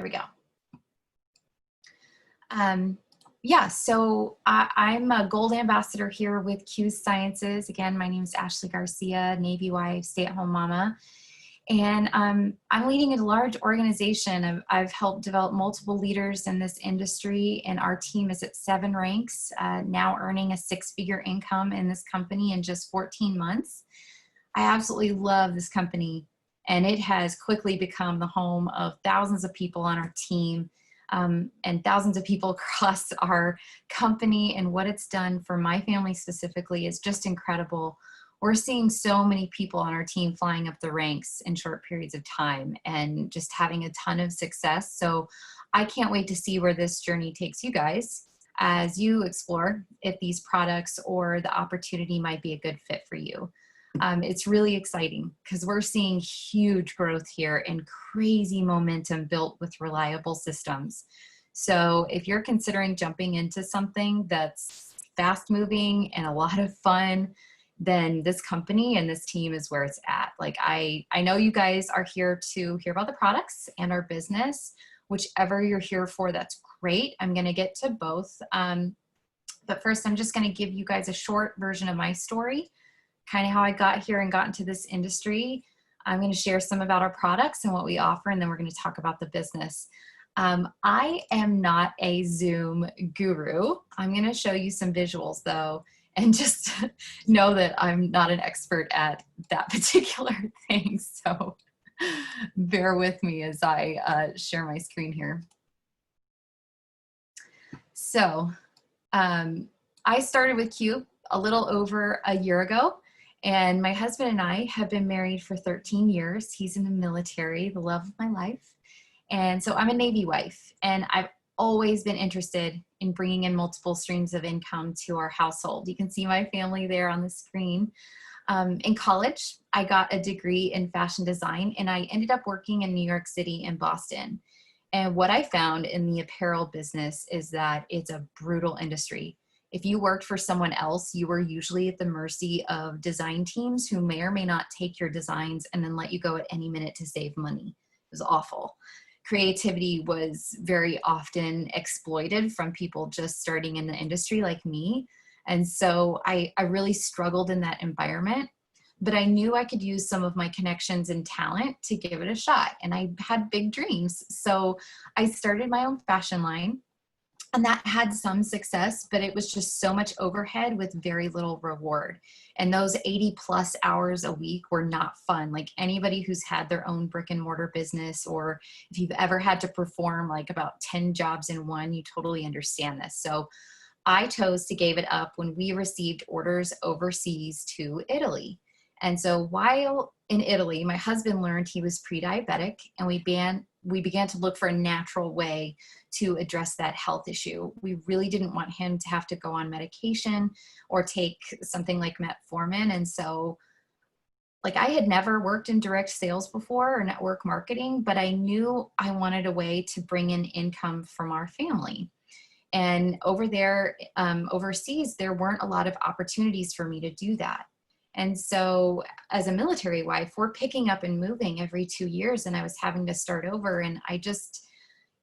There we go. Yeah, so I'm a gold ambassador here with Q Sciences. Again, my name is Ashley Garcia, Navy wife, stay-at-home mama. And I'm leading a large organization. I've helped develop multiple leaders in this industry, and our team is at 7 ranks, now earning a 6-figure income in this company in just 14 months. I absolutely love this company, and it has quickly become the home of thousands of people on our team, and thousands of people across our company. And what it's done for my family specifically is just incredible. We're seeing so many people on our team flying up the ranks in short periods of time and just having a ton of success. So I can't wait to see where this journey takes you guys as you explore if these products or the opportunity might be a good fit for you. It's really exciting because we're seeing huge growth here and crazy momentum built with reliable systems. So if you're considering jumping into something that's fast moving and a lot of fun, then this company and this team is where it's at. Like I know you guys are here to hear about the products and our business. Whichever you're here for, that's great. I'm going to get to both. But first, I'm just going to give you guys a short version of my story, kind of how I got here and got into this industry. I'm going to share some about our products and what we offer, and then we're going to talk about the business. I am not a Zoom guru. I'm going to show you some visuals though, and just know that I'm not an expert at that particular thing. So bear with me as I share my screen here. So I started with Q a little over a year ago. And my husband and I have been married for 13 years. He's in the military, the love of my life. And so I'm a Navy wife, and I've always been interested in bringing in multiple streams of income to our household. You can see my family there on the screen. In college, I got a degree in fashion design, and I ended up working in New York City and Boston. And what I found in the apparel business is that it's a brutal industry. If you worked for someone else, you were usually at the mercy of design teams who may or may not take your designs and then let you go at any minute to save money. It was awful. Creativity was very often exploited from people just starting in the industry like me. And so I really struggled in that environment, but I knew I could use some of my connections and talent to give it a shot. And I had big dreams. So I started my own fashion line. And that had some success, but it was just so much overhead with very little reward. And those 80+ hours a week were not fun. Like anybody who's had their own brick and mortar business, or if you've ever had to perform like about 10 jobs in one, you totally understand this. So I chose to give it up when we received orders overseas to Italy. And so while in Italy, my husband learned he was pre-diabetic, and we began to look for a natural way to address that health issue. We really didn't want him to have to go on medication or take something like metformin. And so like I had never worked in direct sales before or network marketing, but I knew I wanted a way to bring in income from our family. And over there, overseas, there weren't a lot of opportunities for me to do that. And so as a military wife, we're picking up and moving every 2 years, and I was having to start over. And I just,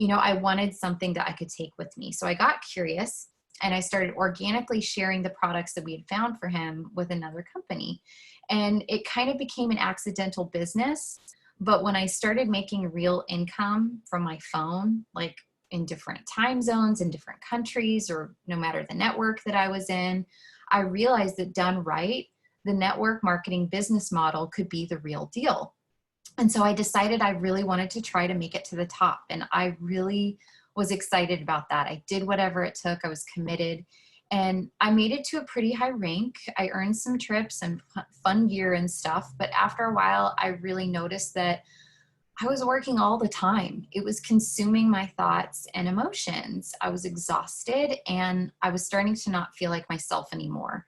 I wanted something that I could take with me. So I got curious, and I started organically sharing the products that we had found for him with another company. And it kind of became an accidental business. But when I started making real income from my phone, like in different time zones, in different countries, or no matter the network that I was in, I realized that done right, the network marketing business model could be the real deal. And so I decided I really wanted to try to make it to the top. And I really was excited about that. I did whatever it took. I was committed, and I made it to a pretty high rank. I earned some trips and fun gear and stuff. But after a while, I really noticed that I was working all the time. It was consuming my thoughts and emotions. I was exhausted, and I was starting to not feel like myself anymore.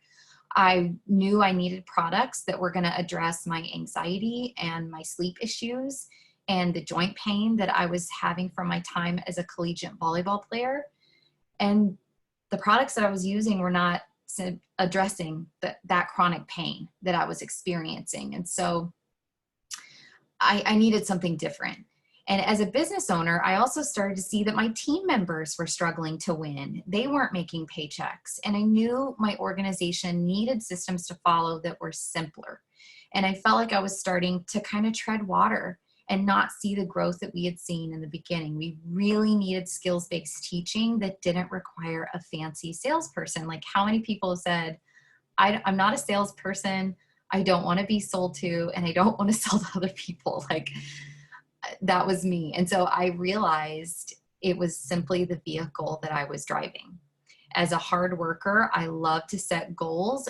I knew I needed products that were going to address my anxiety and my sleep issues and the joint pain that I was having from my time as a collegiate volleyball player. And the products that I was using were not addressing that chronic pain that I was experiencing. And so I needed something different. And as a business owner, I also started to see that my team members were struggling to win. They weren't making paychecks. And I knew my organization needed systems to follow that were simpler. And I felt like I was starting to kind of tread water and not see the growth that we had seen in the beginning. We really needed skills-based teaching that didn't require a fancy salesperson. Like, how many people have said, I'm not a salesperson, I don't want to be sold to, and I don't want to sell to other people. Like, that was me. And so I realized it was simply the vehicle that I was driving. As a hard worker, I love to set goals,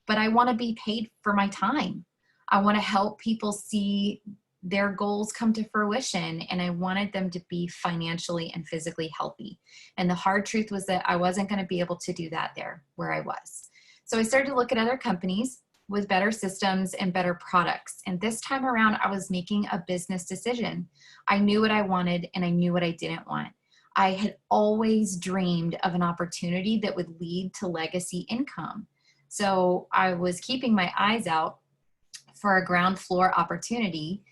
but I want to be paid for my time. I want to help people see their goals come to fruition, and I wanted them to be financially and physically healthy. And the hard truth was that I wasn't going to be able to do that there where I was. So I started to look at other companies with better systems and better products. And this time around, I was making a business decision. I knew what I wanted and I knew what I didn't want. I had always dreamed of an opportunity that would lead to legacy income. So I was keeping my eyes out for a ground floor opportunity,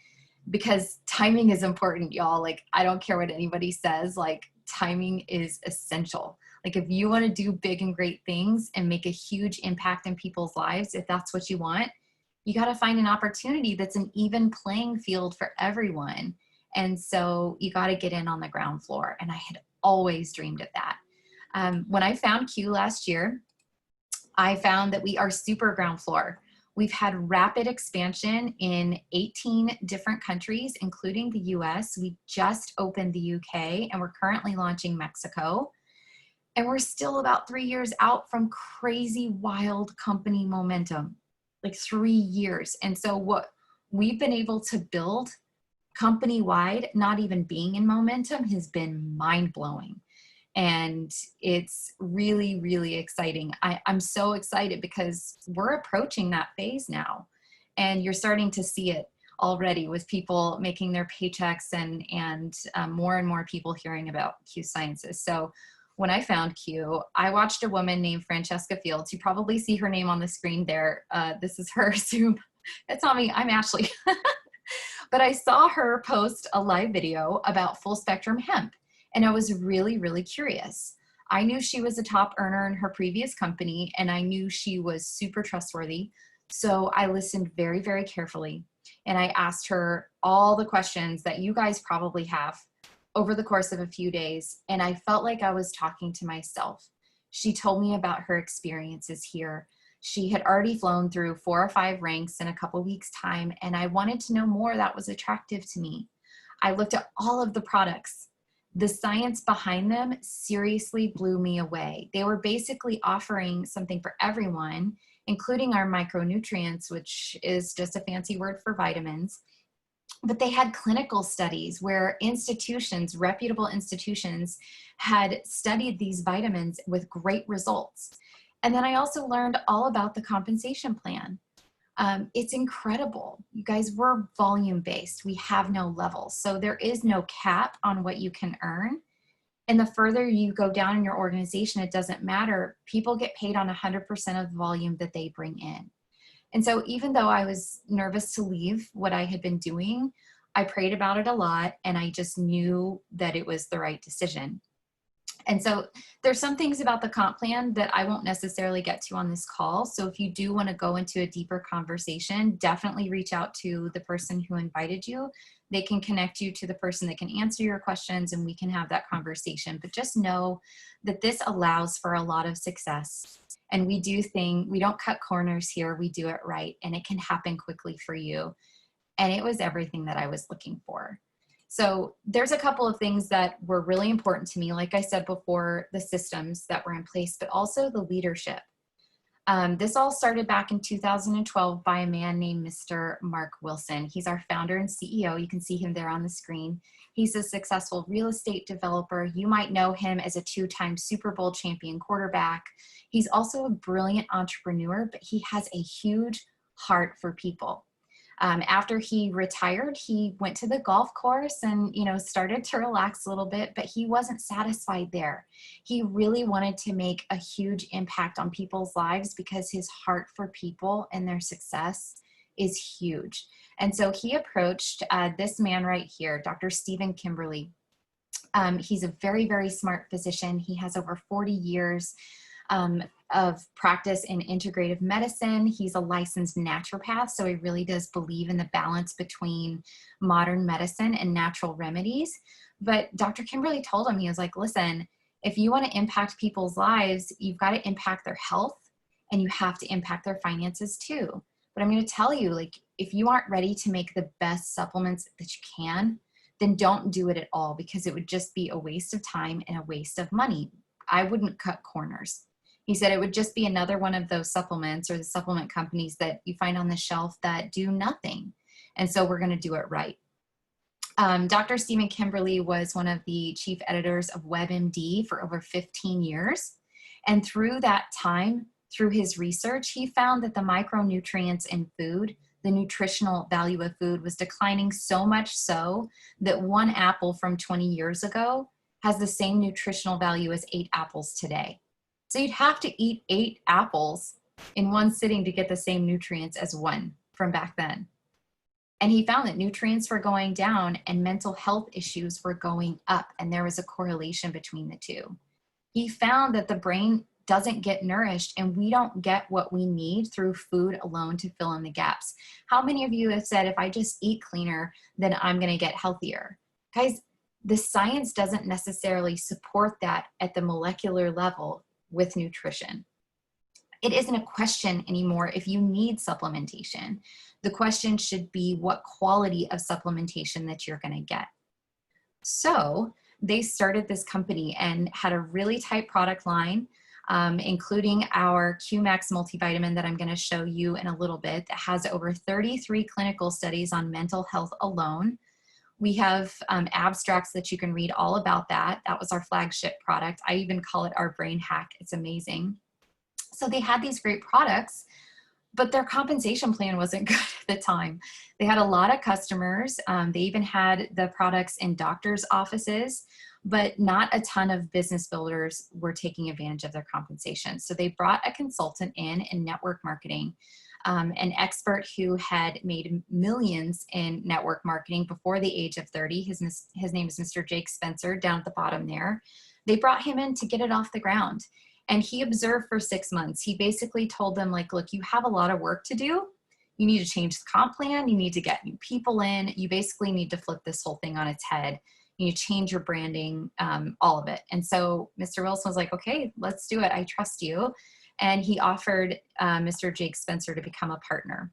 because timing is important, y'all. Like, I don't care what anybody says, like, timing is essential. Like, if you want to do big and great things and make a huge impact in people's lives, if that's what you want, you got to find an opportunity that's an even playing field for everyone. And so you got to get in on the ground floor. And I had always dreamed of that. When I found Q last year, I found that we are super ground floor. We've had rapid expansion in 18 different countries, including the US. We just opened the UK, and we're currently launching Mexico. And we're still about 3 years out from crazy, wild company momentum, like 3 years. And so what we've been able to build company-wide, not even being in momentum, has been mind-blowing. And it's really, really exciting. I'm so excited because we're approaching that phase now. And you're starting to see it already with people making their paychecks and more and more people hearing about Q Sciences. So when I found Q, I watched a woman named Francesca Fields. You probably see her name on the screen there. This is her Zoom. It's not me, I'm Ashley. But I saw her post a live video about full spectrum hemp. And I was really, really curious. I knew she was a top earner in her previous company, and I knew she was super trustworthy. So I listened very, very carefully. And I asked her all the questions that you guys probably have over the course of a few days. And I felt like I was talking to myself. She told me about her experiences here. She had already flown through 4 or 5 ranks in a couple weeks' time, and I wanted to know more that was attractive to me. I looked at all of the products. The science behind them seriously blew me away. They were basically offering something for everyone, including our micronutrients, which is just a fancy word for vitamins. But they had clinical studies where institutions, reputable institutions, had studied these vitamins with great results. And then I also learned all about the compensation plan. It's incredible. You guys, we're volume-based. We have no levels. So there is no cap on what you can earn. And the further you go down in your organization, it doesn't matter. People get paid on 100% of the volume that they bring in. And so even though I was nervous to leave what I had been doing, I prayed about it a lot, and I just knew that it was the right decision. And so there's some things about the comp plan that I won't necessarily get to on this call. So if you do want to go into a deeper conversation, definitely reach out to the person who invited you. They can connect you to the person that can answer your questions, and we can have that conversation. But just know that this allows for a lot of success. And we don't cut corners here. We do it right, and it can happen quickly for you. And it was everything that I was looking for. So there's a couple of things that were really important to me. Like I said before, the systems that were in place, but also the leadership. This all started back in 2012 by a man named Mr. Mark Wilson. He's our founder and CEO. You can see him there on the screen. He's a successful real estate developer. You might know him as a 2-time Super Bowl champion quarterback. He's also a brilliant entrepreneur, but he has a huge heart for people. After he retired, he went to the golf course and, started to relax a little bit, but he wasn't satisfied there. He really wanted to make a huge impact on people's lives because his heart for people and their success is huge. And so he approached this man right here, Dr. Stephen Kimberly. He's a very, very smart physician. He has over 40 years of practice in integrative medicine. He's a licensed naturopath, so he really does believe in the balance between modern medicine and natural remedies. But Dr. Kimberly told him, he was like, listen, if you want to impact people's lives, you've got to impact their health and you have to impact their finances too. But I'm going to tell you, like, if you aren't ready to make the best supplements that you can, then don't do it at all, because it would just be a waste of time and a waste of money. I wouldn't cut corners. He said it would just be another one of those supplements or the supplement companies that you find on the shelf that do nothing. And so we're going to do it right. Dr. Stephen Kimberly was one of the chief editors of WebMD for over 15 years. And through that time, through his research, he found that the micronutrients in food, the nutritional value of food, was declining so much so that one apple from 20 years ago has the same nutritional value as 8 apples today. So you'd have to eat 8 apples in one sitting to get the same nutrients as one from back then. And he found that nutrients were going down and mental health issues were going up, and there was a correlation between the two. He found that the brain doesn't get nourished and we don't get what we need through food alone to fill in the gaps. How many of you have said, if I just eat cleaner, then I'm going to get healthier? Guys, the science doesn't necessarily support that at the molecular level with nutrition. It isn't a question anymore if you need supplementation. The question should be what quality of supplementation that you're going to get. So they started this company and had a really tight product line, including our QMax multivitamin that I'm going to show you in a little bit, that has over 33 clinical studies on mental health alone. We have abstracts that you can read all about that. That was our flagship product. I even call it our brain hack. It's amazing. So they had these great products, but their compensation plan wasn't good at the time. They had a lot of customers. They even had the products in doctors' offices, but not a ton of business builders were taking advantage of their compensation. So they brought a consultant in network marketing, an expert who had made millions in network marketing before the age of 30. His name is Mr. Jake Spencer, down at the bottom there. They brought him in to get it off the ground. And he observed for 6 months. He basically told them, like, look, you have a lot of work to do. You need to change the comp plan. You need to get new people in. You basically need to flip this whole thing on its head. You need to change your branding, all of it. And so Mr. Wilson was like, okay, let's do it. I trust you. And he offered Mr. Jake Spencer to become a partner.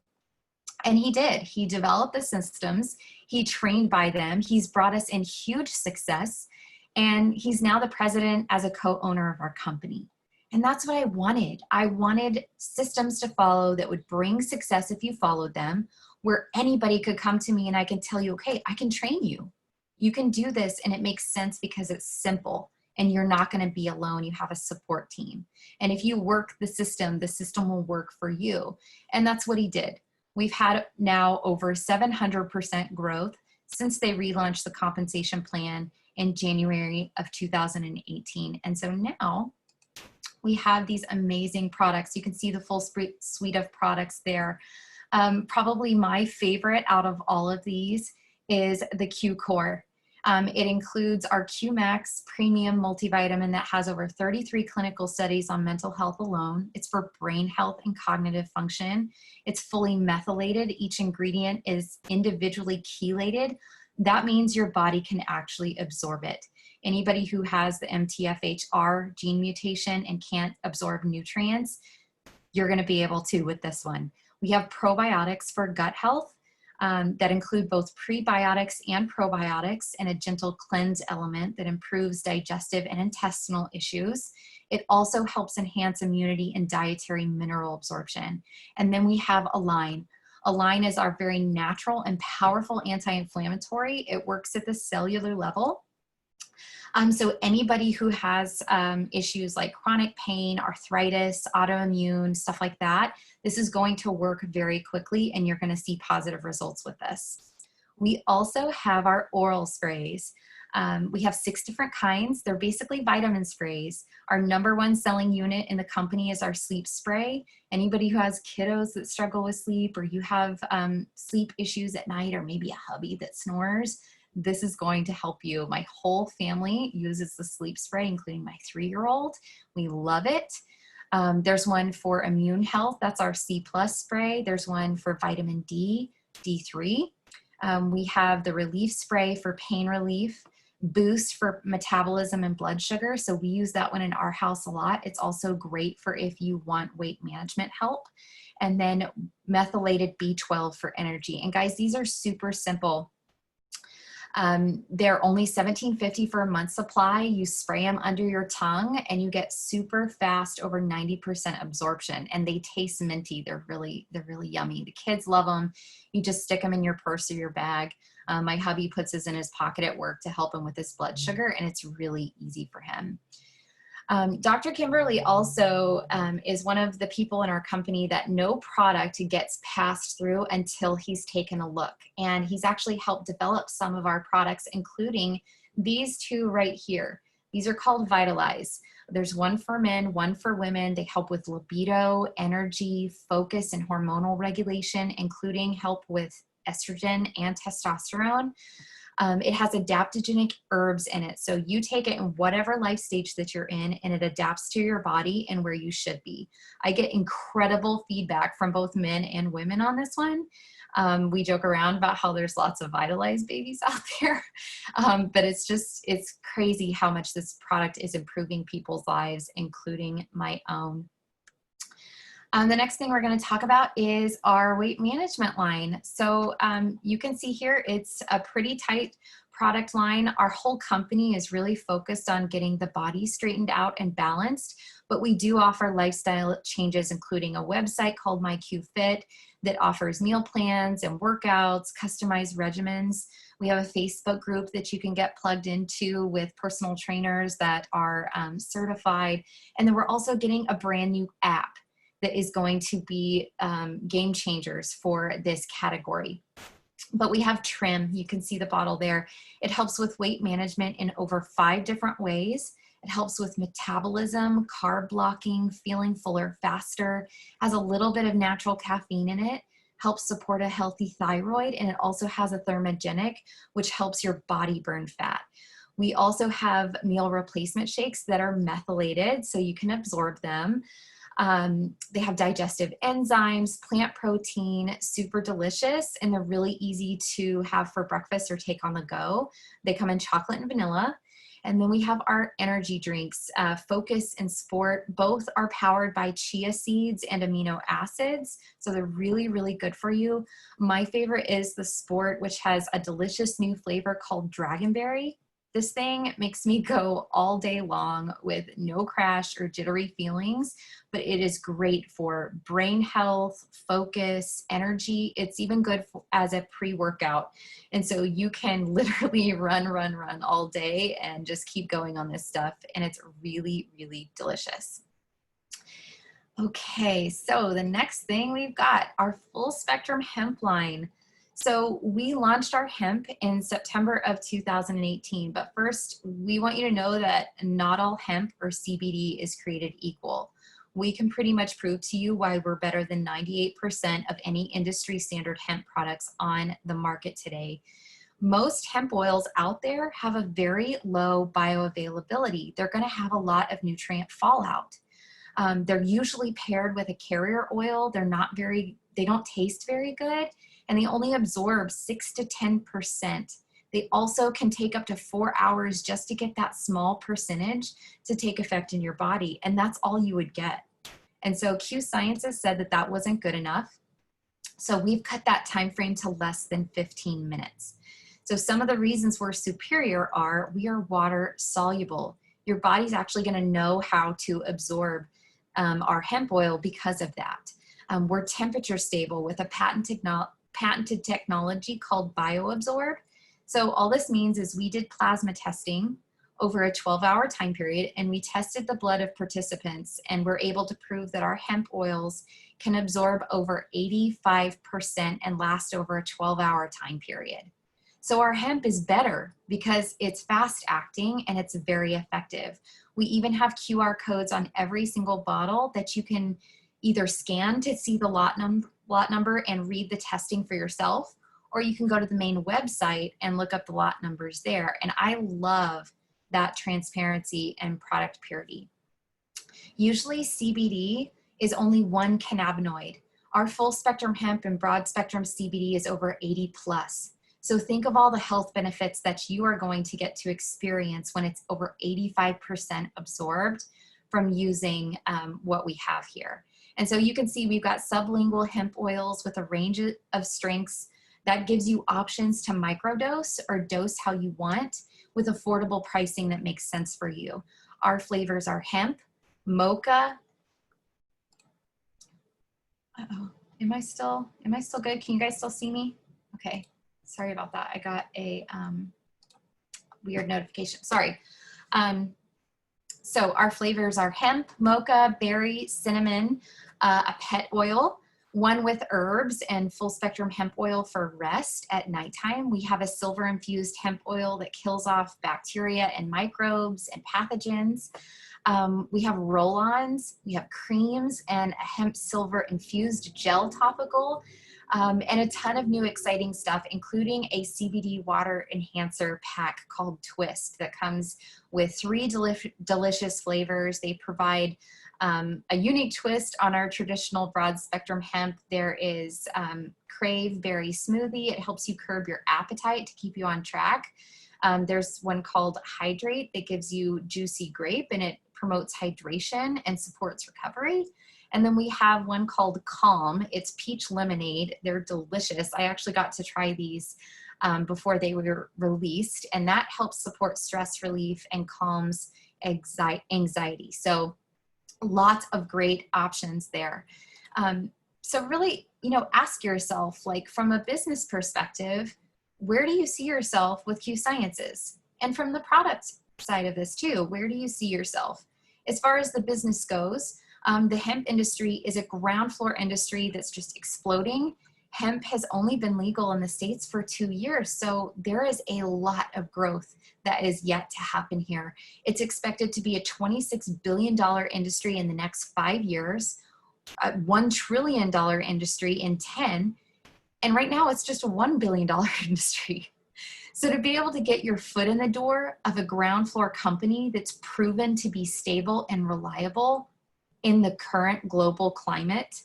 And he did. He developed the systems. He trained by them. He's brought us in huge success. And he's now the president as a co-owner of our company. And that's what I wanted. I wanted systems to follow that would bring success if you followed them, where anybody could come to me and I can tell you, okay, I can train you. You can do this, and it makes sense because it's simple and you're not going to be alone. You have a support team. And if you work the system will work for you. And that's what he did. We've had now over 700% growth since they relaunched the compensation plan in January of 2018. And so now we have these amazing products. You can see the full suite of products there. Probably my favorite out of all of these is the Q Core. It includes our QMax premium multivitamin that has over 33 clinical studies on mental health alone. It's for brain health and cognitive function. It's fully methylated. Each ingredient is individually chelated. That means your body can actually absorb it. Anybody who has the MTFHR gene mutation and can't absorb nutrients, you're going to be able to with this one. We have probiotics for gut health that include both prebiotics and probiotics, and a gentle cleanse element that improves digestive and intestinal issues. It also helps enhance immunity and dietary mineral absorption. And then we have Align. Align is our very natural and powerful anti-inflammatory. It works at the cellular level. So anybody who has issues like chronic pain, arthritis, autoimmune, stuff like that, this is going to work very quickly and you're going to see positive results with this. We also have our oral sprays. We have 6 different kinds. They're basically vitamin sprays. Our #1 selling unit in the company is our sleep spray. Anybody who has kiddos that struggle with sleep, or you have sleep issues at night, or maybe a hubby that snores, this is going to help you. My whole family uses the sleep spray, including my 3-year-old. We love it. There's one for immune health. That's our C+ spray. There's one for vitamin D, D3. We have the relief spray for pain relief, boost for metabolism and blood sugar. So we use that one in our house a lot. It's also great for if you want weight management help. And then methylated B12 for energy. And guys, these are super simple. They're only $17.50 for a month supply. You spray them under your tongue and you get super fast, over 90% absorption, and they taste minty. They're really yummy. The kids love them. You just stick them in your purse or your bag. My hubby puts his in his pocket at work to help him with his blood sugar, and it's really easy for him. Dr. Kimberly also is one of the people in our company that no product gets passed through until he's taken a look. And he's actually helped develop some of our products, including these 2 right here. These are called Vitalize. There's one for men, one for women. They help with libido, energy, focus, and hormonal regulation, including help with estrogen and testosterone. It has adaptogenic herbs in it. So you take it in whatever life stage that you're in, and it adapts to your body and where you should be. I get incredible feedback from both men and women on this one. We joke around about how there's lots of vitalized babies out there, but it's crazy how much this product is improving people's lives, including my own. The next thing we're going to talk about is our weight management line. So you can see here, it's a pretty tight product line. Our whole company is really focused on getting the body straightened out and balanced, but we do offer lifestyle changes, including a website called MyQFit that offers meal plans and workouts, customized regimens. We have a Facebook group that you can get plugged into with personal trainers that are certified. And then we're also getting a brand new app that is going to be game changers for this category. But we have Trim. You can see the bottle there. It helps with weight management in over 5 different ways. It helps with metabolism, carb blocking, feeling fuller faster, has a little bit of natural caffeine in it, helps support a healthy thyroid, and it also has a thermogenic, which helps your body burn fat. We also have meal replacement shakes that are methylated, so you can absorb them. They have digestive enzymes, plant protein, super delicious, and they're really easy to have for breakfast or take on the go. They come in chocolate and vanilla. And then we have our energy drinks, Focus and Sport. Both are powered by chia seeds and amino acids. So they're really, really good for you. My favorite is the Sport, which has a delicious new flavor called Dragonberry. This thing makes me go all day long with no crash or jittery feelings, but it is great for brain health, focus, energy. It's even good as a pre-workout. And so you can literally run all day and just keep going on this stuff. And it's really, really delicious. Okay, so the next thing we've got our full spectrum hemp line. So we launched our hemp in September of 2018, but first we want you to know that not all hemp or CBD is created equal. We can pretty much prove to you why we're better than 98% of any industry standard hemp products on the market today. Most hemp oils out there have a very low bioavailability. They're going to have a lot of nutrient fallout. They're usually paired with a carrier oil. They don't taste very good, and they only absorb 6 to 10%. They also can take up to 4 hours just to get that small percentage to take effect in your body, and that's all you would get. And so Q Sciences said that that wasn't good enough. So we've cut that time frame to less than 15 minutes. So some of the reasons we're superior are we are water soluble. Your body's actually going to know how to absorb our hemp oil because of that. We're temperature stable with a patented technology called BioAbsorb. So all this means is we did plasma testing over a 12-hour time period, and we tested the blood of participants, and we're able to prove that our hemp oils can absorb over 85% and last over a 12-hour time period. So our hemp is better because it's fast acting and it's very effective. We even have QR codes on every single bottle that you can either scan to see the lot number and read the testing for yourself, or you can go to the main website and look up the lot numbers there. And I love that transparency and product purity. Usually CBD is only one cannabinoid. Our full spectrum hemp and broad spectrum CBD is over 80 plus. So think of all the health benefits that you are going to get to experience when it's over 85% absorbed from using what we have here. And so you can see we've got sublingual hemp oils with a range of strengths that gives you options to microdose or dose how you want with affordable pricing that makes sense for you. Our flavors are hemp, mocha. Uh-oh, am I still good? Can you guys still see me? Okay, sorry about that. I got a weird notification, sorry. So our flavors are hemp, mocha, berry, cinnamon, a pet oil, one with herbs, and full spectrum hemp oil for rest at nighttime. We have a silver infused hemp oil that kills off bacteria and microbes and pathogens. We have roll-ons, we have creams, and a hemp silver infused gel topical, and a ton of new exciting stuff, including a CBD water enhancer pack called Twist that comes with 3 delicious flavors. They provide a unique twist on our traditional broad spectrum hemp. There is Crave Berry Smoothie. It helps you curb your appetite to keep you on track. There's one called Hydrate that gives you juicy grape, and it promotes hydration and supports recovery. And then we have one called Calm. It's peach lemonade. They're delicious. I actually got to try these before they were released, and that helps support stress relief and calms anxiety. So lots of great options there. So really, ask yourself, like, from a business perspective, where do you see yourself with Q Sciences? And from the product side of this too, where do you see yourself? As far as the business goes, the hemp industry is a ground floor industry that's just exploding. Hemp has only been legal in the States for 2 years, so there is a lot of growth that is yet to happen here. It's expected to be a $26 billion industry in the next 5 years, a $1 trillion industry in 10, and right now it's just a $1 billion industry. So to be able to get your foot in the door of a ground floor company that's proven to be stable and reliable in the current global climate,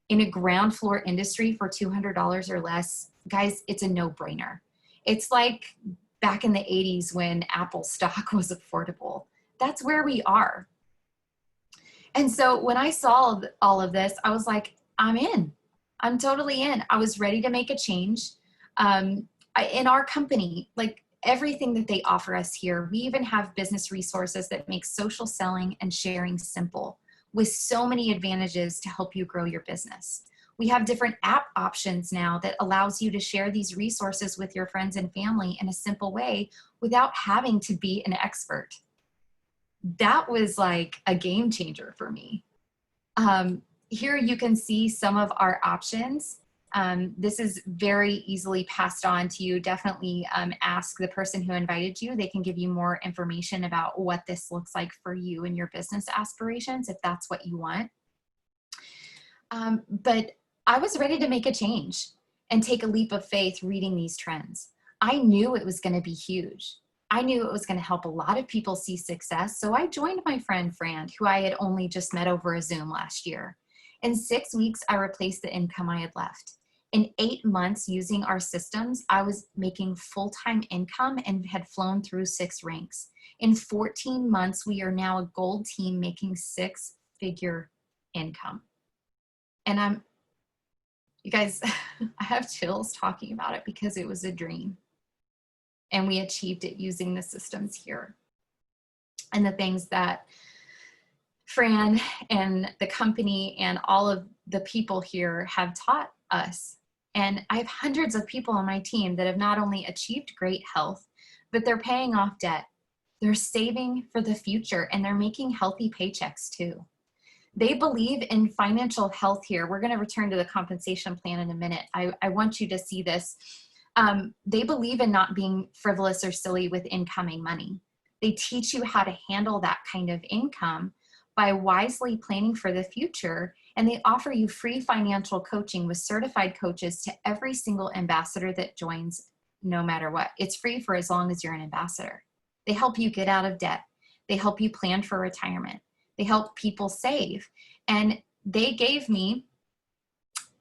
in a ground floor industry for $200 or less, guys, it's a no-brainer. It's like back in the 80s when Apple stock was affordable. That's where we are. And so when I saw all of this, I was like, I'm in. I'm totally in. I was ready to make a change. In our company, like everything that they offer us here, we even have business resources that make social selling and sharing simple, with so many advantages to help you grow your business. We have different app options now that allows you to share these resources with your friends and family in a simple way without having to be an expert. That was like a game changer for me. Here you can see some of our options. This is very easily passed on to you. Definitely ask the person who invited you. They can give you more information about what this looks like for you and your business aspirations, if that's what you want. But I was ready to make a change and take a leap of faith reading these trends. I knew it was going to be huge. I knew it was going to help a lot of people see success. So I joined my friend Fran, who I had only just met over a Zoom last year. In 6 weeks, I replaced the income I had left. In 8 months using our systems, I was making full-time income and had flown through 6 ranks. In 14 months, we are now a gold team making 6-figure income. And you guys, I have chills talking about it because it was a dream. And we achieved it using the systems here. And the things that Fran and the company and all of the people here have taught us. And I have hundreds of people on my team that have not only achieved great health, but they're paying off debt. They're saving for the future, and they're making healthy paychecks too. They believe in financial health here. We're going to return to the compensation plan in a minute. I want you to see this. They believe in not being frivolous or silly with incoming money. They teach you how to handle that kind of income by wisely planning for the future. And they offer you free financial coaching with certified coaches to every single ambassador that joins, no matter what. It's free for as long as you're an ambassador. They help you get out of debt. They help you plan for retirement. They help people save. And they gave me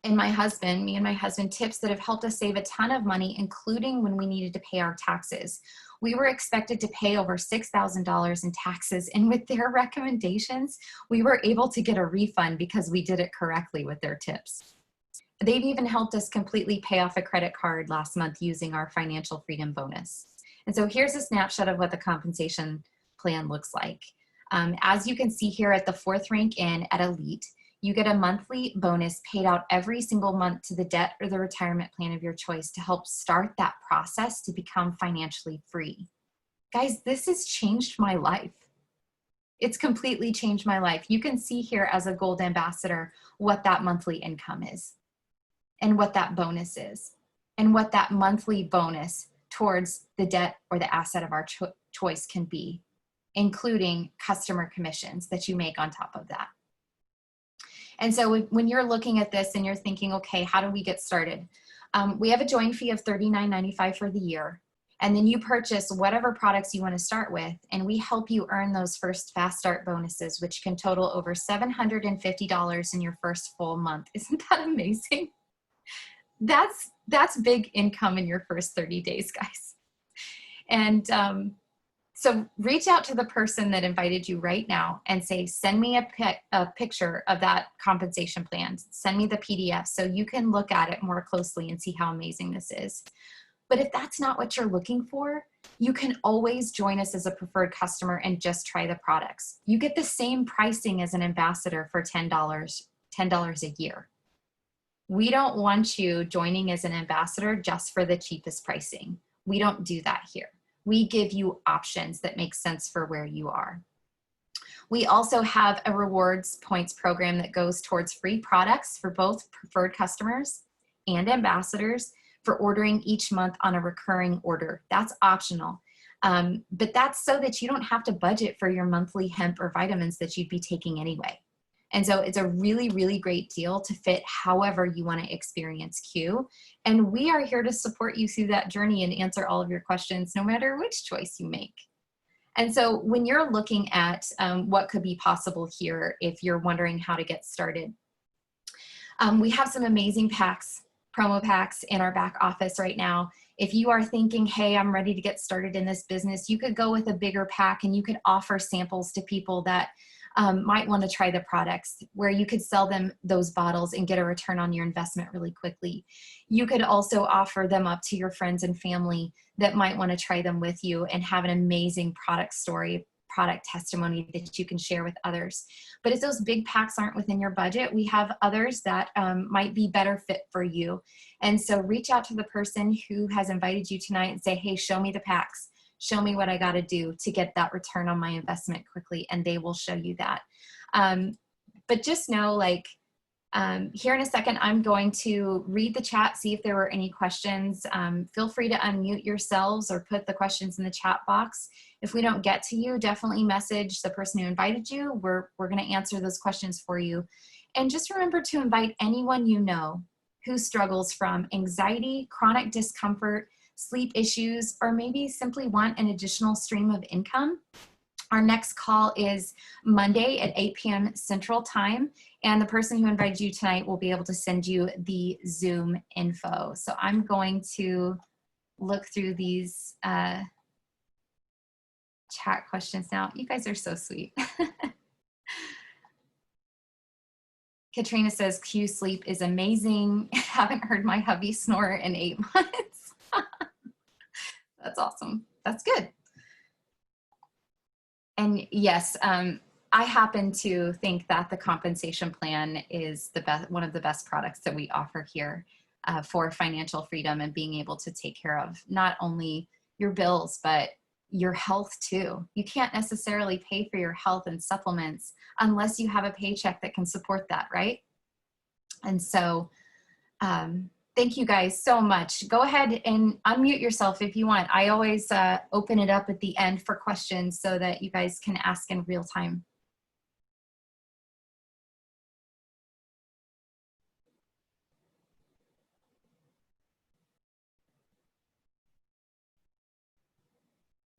and my husband, tips that have helped us save a ton of money, including when we needed to pay our taxes. We were expected to pay over $6,000 in taxes, and with their recommendations, we were able to get a refund because we did it correctly with their tips. They've even helped us completely pay off a credit card last month using our financial freedom bonus. And so here's a snapshot of what the compensation plan looks like. As you can see here at the 4th rank in at Elite, you get a monthly bonus paid out every single month to the debt or the retirement plan of your choice to help start that process to become financially free. Guys, this has changed my life. It's completely changed my life. You can see here as a gold ambassador what that monthly income is and what that bonus is and what that monthly bonus towards the debt or the asset of our choice can be, including customer commissions that you make on top of that. And so when you're looking at this and you're thinking, okay, how do we get started? We have a join fee of $39.95 for the year. And then you purchase whatever products you want to start with. And we help you earn those first fast start bonuses, which can total over $750 in your first full month. Isn't that amazing? That's big income in your first 30 days, guys. And so reach out to the person that invited you right now and say, send me a picture of that compensation plan. Send me the PDF so you can look at it more closely and see how amazing this is. But if that's not what you're looking for, you can always join us as a preferred customer and just try the products. You get the same pricing as an ambassador for $10 a year. We don't want you joining as an ambassador just for the cheapest pricing. We don't do that here. We give you options that make sense for where you are. We also have a rewards points program that goes towards free products for both preferred customers and ambassadors for ordering each month on a recurring order. That's optional. But that's so that you don't have to budget for your monthly hemp or vitamins that you'd be taking anyway. And so it's a really, really great deal to fit however you want to experience Q. And we are here to support you through that journey and answer all of your questions, no matter which choice you make. And so when you're looking at what could be possible here, if you're wondering how to get started, we have some amazing packs, promo packs in our back office right now. If you are thinking, hey, I'm ready to get started in this business, you could go with a bigger pack and you could offer samples to people that might want to try the products, where you could sell them those bottles and get a return on your investment really quickly. You could also offer them up to your friends and family that might want to try them with you and have an amazing product story, product testimony that you can share with others. But if those big packs aren't within your budget, we have others that might be better fit for you. And so reach out to the person who has invited you tonight and say, hey, show me the packs. Show me what I got to do to get that return on my investment quickly, and they will show you that. But just know, like, here in a second, I'm going to read the chat, see if there were any questions. Feel free to unmute yourselves or put the questions in the chat box. If we don't get to you, definitely message the person who invited you. We're going to answer those questions for you. And just remember to invite anyone you know who struggles from anxiety, chronic discomfort, sleep issues, or maybe simply want an additional stream of income. Our next call is Monday at 8 p.m. Central Time, and the person who invited you tonight will be able to send you the Zoom info. So I'm going to look through these chat questions now. You guys are so sweet. Katrina says, Q sleep is amazing. Haven't heard my hubby snore in 8 months. That's awesome. That's good. And yes, I happen to think that the compensation plan is the best, one of the best products that we offer here for financial freedom and being able to take care of not only your bills, but your health too. You can't necessarily pay for your health and supplements unless you have a paycheck that can support that, right? And so Thank you guys so much. Go ahead and unmute yourself if you want. I always open it up at the end for questions so that you guys can ask in real time.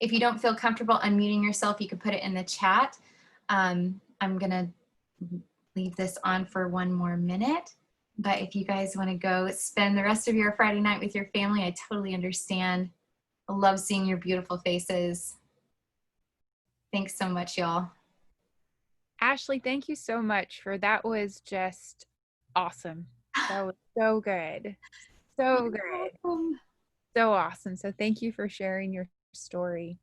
If you don't feel comfortable unmuting yourself, you can put it in the chat. I'm gonna leave this on for one more minute. But if you guys want to go spend the rest of your Friday night with your family, I totally understand. I love seeing your beautiful faces. Thanks so much, y'all. Ashley, thank you so much for that. Was just awesome. That was so good. So good. Welcome. So awesome. So thank you for sharing your story.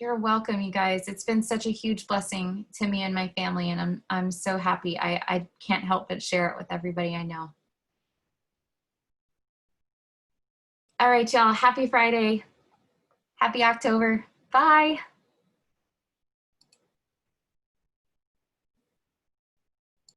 You're welcome, you guys. It's been such a huge blessing to me and my family, and I'm so happy. I can't help but share it with everybody I know. All right, y'all. Happy Friday. Happy October. Bye.